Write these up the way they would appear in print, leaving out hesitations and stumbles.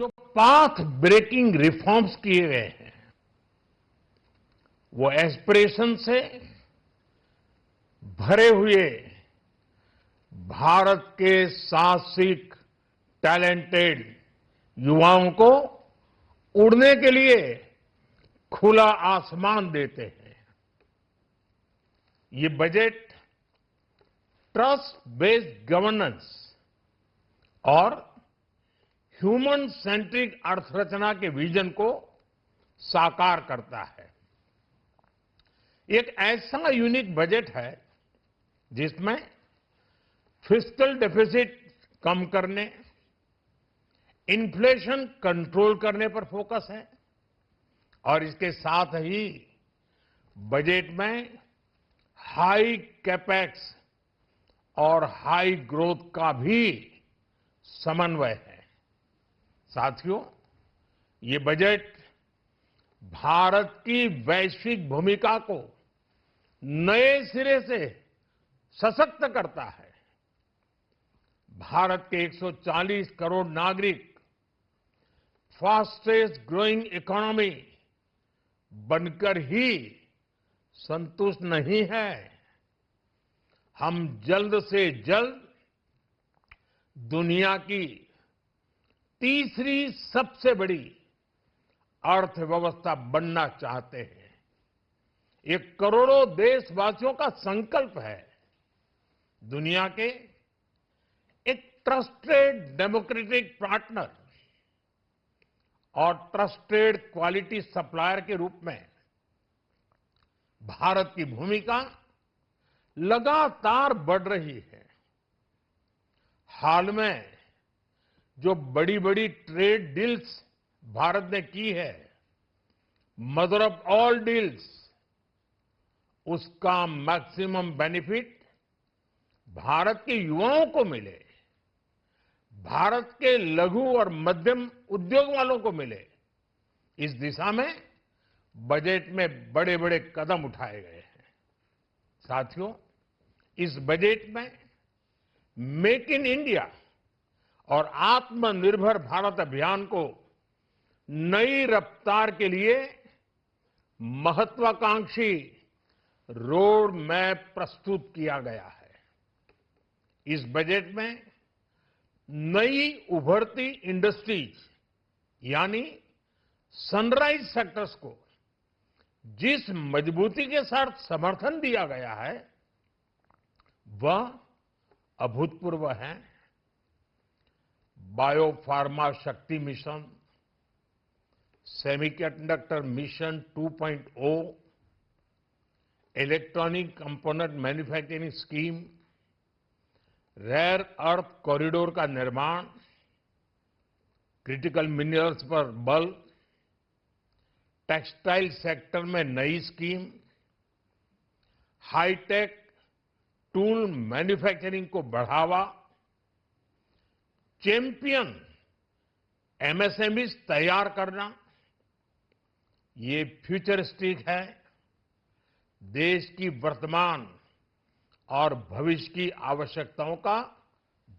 जो path breaking reforms किए गए हैं वो एस्पिरेशन से भरे हुए भारत के साहसिक टैलेंटेड युवाओं को उड़ने के लिए खुला आसमान देते हैं। ये बजट ट्रस्ट बेस्ड गवर्नेंस और ह्यूमन सेंट्रिक अर्थरचना के विजन को साकार करता है। एक ऐसा यूनिक बजट है जिसमें फिस्कल डेफिसिट कम करने, इन्फ्लेशन कंट्रोल करने पर फोकस है और इसके साथ ही बजट में हाई कैपेक्स और हाई ग्रोथ का भी समन्वय है। साथियों, ये बजट भारत की वैश्विक भूमिका को नए सिरे से सशक्त करता है। भारत के 140 करोड़ नागरिक फास्टेस्ट ग्रोइंग इकोनॉमी बनकर ही संतुष्ट नहीं है। हम जल्द से जल्द दुनिया की तीसरी सबसे बड़ी अर्थव्यवस्था बनना चाहते हैं। ये करोड़ों देशवासियों का संकल्प है। दुनिया के एक ट्रस्टेड डेमोक्रेटिक पार्टनर और ट्रस्टेड क्वालिटी सप्लायर के रूप में भारत की भूमिका लगातार बढ़ रही है। हाल में जो बड़ी बड़ी ट्रेड डील्स भारत ने की है, मदर ऑफ ऑल डील्स, उसका मैक्सिमम बेनिफिट भारत के युवाओं को मिले, भारत के लघु और मध्यम उद्योग वालों को मिले। इस दिशा में बजट में बड़े बड़े कदम उठाए गए हैं। साथियों, इस बजट में मेक इन इंडिया और आत्मनिर्भर भारत अभियान को नई रफ्तार के लिए महत्वाकांक्षी रोड मैप प्रस्तुत किया गया है। इस बजट में नई उभरती इंडस्ट्रीज यानी सनराइज सेक्टर्स को जिस मजबूती के साथ समर्थन दिया गया है वह अभूतपूर्व है। Biopharma Shakti mission, semiconductor mission 2.0, electronic component manufacturing scheme, rare earth corridor का निर्माण, क्रिटिकल मिनरल्स पर बल, टेक्सटाइल सेक्टर में नई स्कीम, हाईटेक टूल मैन्युफैक्चरिंग को बढ़ावा, चैंपियन एमएसएमईज तैयार करना, ये फ्यूचरिस्टिक है, देश की वर्तमान और भविष्य की आवश्यकताओं का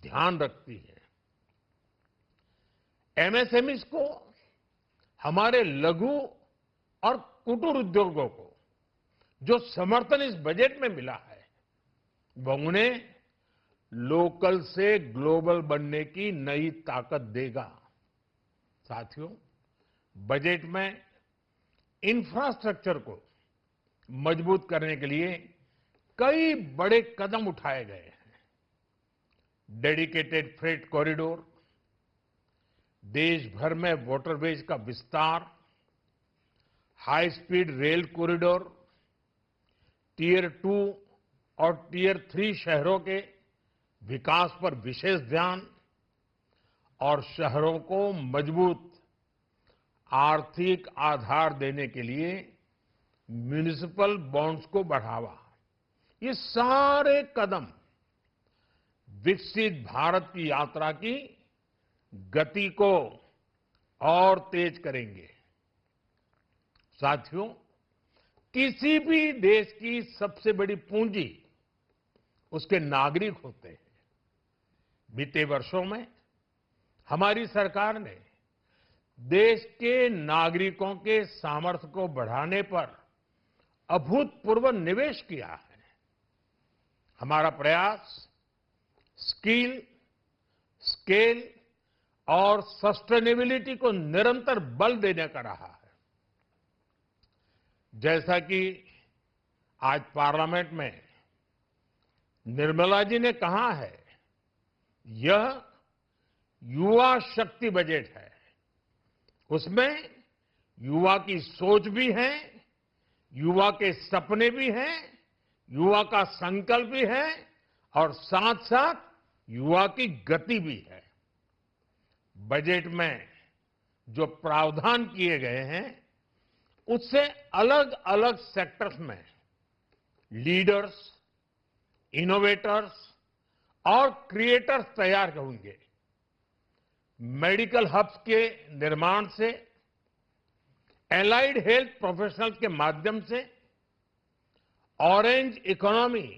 ध्यान रखती है। एमएसएमईज को, हमारे लघु और कुटीर उद्योगों को जो समर्थन इस बजट में मिला है वह उन्हें लोकल से ग्लोबल बनने की नई ताकत देगा। साथियों, बजट में इंफ्रास्ट्रक्चर को मजबूत करने के लिए कई बड़े कदम उठाए गए हैं। डेडिकेटेड फ्रेट कॉरिडोर, देश भर में वाटरवेज का विस्तार, high speed rail corridor, tier 2 और टियर 3 शहरों के विकास पर विशेष ध्यान और शहरों को मजबूत आर्थिक आधार देने के लिए म्युनिसिपल बॉन्ड्स को बढ़ावा। ये सारे कदम विकसित भारत की यात्रा की गति को और तेज करेंगे। साथियों, किसी भी देश की सबसे बड़ी पूंजी उसके नागरिक होते हैं। बीते वर्षों में हमारी सरकार ने देश के नागरिकों के सामर्थ्य को बढ़ाने पर अभूतपूर्व निवेश किया है। हमारा प्रयास स्किल, स्केल और सस्टेनेबिलिटी को निरंतर बल देने का रहा है। जैसा कि आज पार्लियामेंट में निर्मला जी ने कहा है, यह युवा शक्ति बजट है। उसमें युवा की सोच भी है, युवा के सपने भी हैं, युवा का संकल्प भी है और साथ साथ युवा की गति भी है। बजट में जो प्रावधान किए गए हैं, उससे अलग अलग सेक्टर्स में लीडर्स, इनोवेटर्स और क्रिएटर्स तैयार होंगे। मेडिकल हब्स के निर्माण से, एलाइड हेल्थ प्रोफेशनल्स के माध्यम से, ऑरेंज इकोनॉमी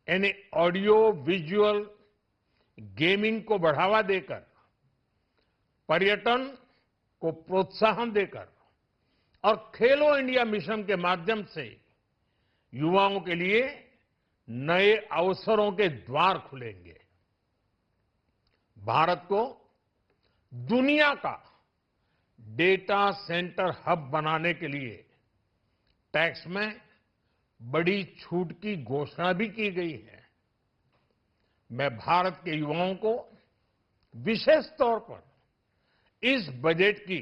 यानी ऑडियो विजुअल गेमिंग को बढ़ावा देकर, पर्यटन को प्रोत्साहन देकर और खेलो इंडिया मिशन के माध्यम से युवाओं के लिए नए अवसरों के द्वार खुलेंगे। भारत को दुनिया का डेटा सेंटर हब बनाने के लिए टैक्स में बड़ी छूट की घोषणा भी की गई है। मैं भारत के युवाओं को विशेष तौर पर इस बजट की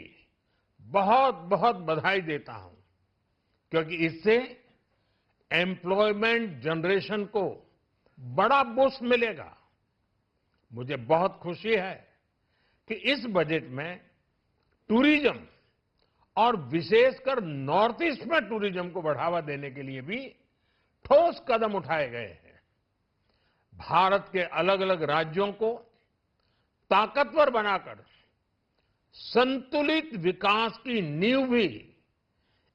बहुत बहुत बधाई देता हूं, क्योंकि इससे एम्प्लॉयमेंट जनरेशन को बड़ा बूस्ट मिलेगा। मुझे बहुत खुशी है कि इस बजट में टूरिज्म और विशेषकर नॉर्थ ईस्ट में टूरिज्म को बढ़ावा देने के लिए भी ठोस कदम उठाए गए हैं। भारत के अलग अलग राज्यों को ताकतवर बनाकर संतुलित विकास की नींव भी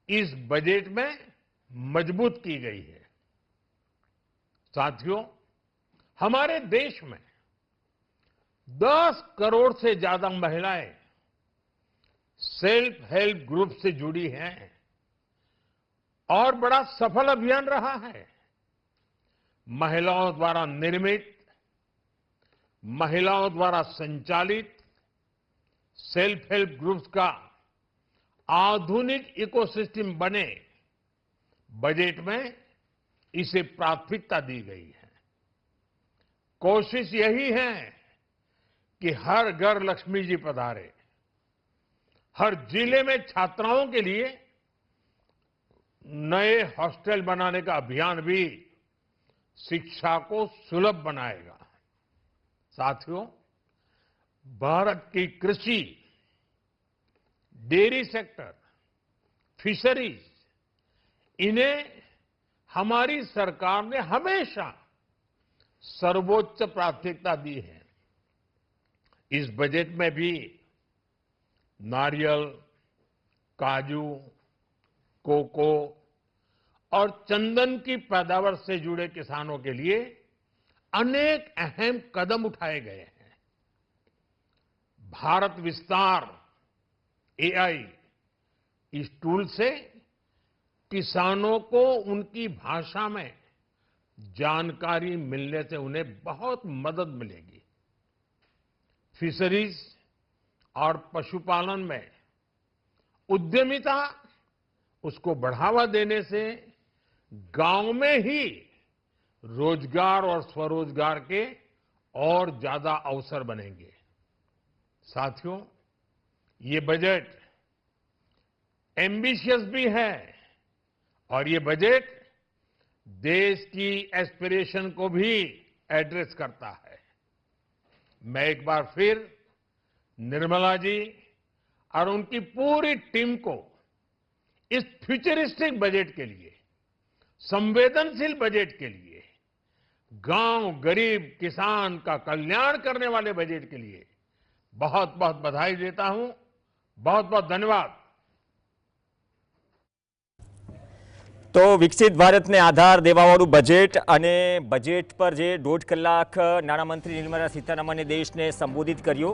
इस बजट में मजबूत की गई है। साथियों, हमारे देश में 10 करोड़ से ज्यादा महिलाएं सेल्फ हेल्प ग्रुप से जुड़ी हैं और बड़ा सफल अभियान रहा है। महिलाओं द्वारा निर्मित, महिलाओं द्वारा संचालित सेल्फ हेल्प ग्रुप्स का आधुनिक इकोसिस्टम बने, बजट में इसे प्राथमिकता दी गई है। कोशिश यही है कि हर घर लक्ष्मी जी पधारे। हर जिले में छात्राओं के लिए नए हॉस्टल बनाने का अभियान भी शिक्षा को सुलभ बनाएगा। साथियों, भारत की कृषि, डेयरी सेक्टर, फिशरीज, इन्हें हमारी सरकार ने हमेशा सर्वोच्च प्राथमिकता दी है। इस बजट में भी नारियल, काजू, कोको और चंदन की पैदावार से जुड़े किसानों के लिए अनेक अहम कदम उठाए गए हैं। भारत विस्तार एआई, इस टूल से किसानों को उनकी भाषा में जानकारी मिलने से उन्हें बहुत मदद मिलेगी। फिशरीज और पशुपालन में उद्यमिता, उसको बढ़ावा देने से गांव में ही रोजगार और स्वरोजगार के और ज्यादा अवसर बनेंगे। साथियों, ये बजट एम्बिशियस भी है और ये बजट देश की एस्पिरेशन को भी एड्रेस करता है। मैं एक बार फिर निर्मला जी और उनकी पूरी टीम को इस फ्यूचरिस्टिक बजट के लिए, संवेदनशील बजट के लिए, गांव, गरीब, किसान का कल्याण करने वाले बजट के लिए बहुत बहुत बधाई देता हूं। बहुत बहुत धन्यवाद। तो विकसित भारत ने आधार देवावाळું बजेट અને बजेट पर जे 1.5 કલાક નાણામંત્રી નિર્મલા સીતારામને દેશને સંબોધિત કર્યો।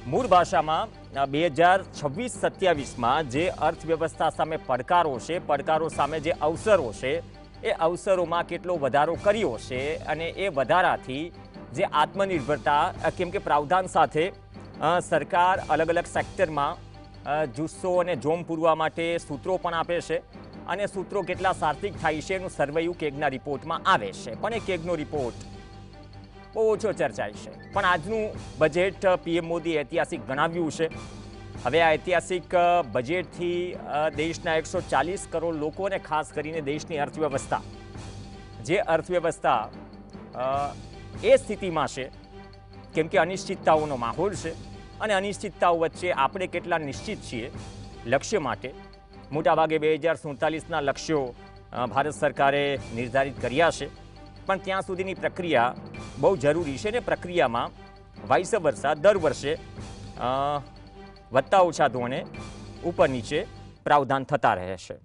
મૂળ ભાષામાં 2026-27માં જે અર્થવ્યવસ્થા સામે પડકારો છે, પડકારો સામે જે અવસરો છે, એ અવસરોમાં કેટલો વધારો કર્યો છે અને એ વધારાથી જે આત્મનિર્ભરતા, કેમ કે પ્રાવધાન સાથે સરકાર અલગ અલગ સેક્ટરમાં જુસ્સો અને જોમ પૂરવા માટે સૂત્રો પણ આપે છે અને સૂત્રો કેટલા સાર્થિક થાય છે એનું સર્વેયું કેગના રિપોર્ટમાં આવે છે. પણ એ કેગનો રિપોર્ટ બહુ ઓછો ચર્ચાય છે. પણ આજનું બજેટ પીએમ મોદી ઐતિહાસિક ગણાવ્યું છે. હવે આ ઐતિહાસિક બજેટથી દેશના 140 કરોડ લોકોને, ખાસ કરીને દેશની અર્થવ્યવસ્થા, જે અર્થવ્યવસ્થા એ સ્થિતિમાં છે કેમ કે અનિશ્ચિતતાઓનો માહોલ છે અને અનિશ્ચિતતાઓ વચ્ચે આપણે કેટલા નિશ્ચિત છીએ લક્ષ્ય માટે. મોટાભાગે 2047ના લક્ષ્યો ભારત સરકારે નિર્ધારિત કર્યા છે, પણ ત્યાં સુધીની પ્રક્રિયા બહુ જરૂરી છે અને પ્રક્રિયામાં વાઇસ વર્ષા દર વર્ષે વત્તા ઓછા ધોરણે ઉપર નીચે પ્રાવધાન થતા રહે છે.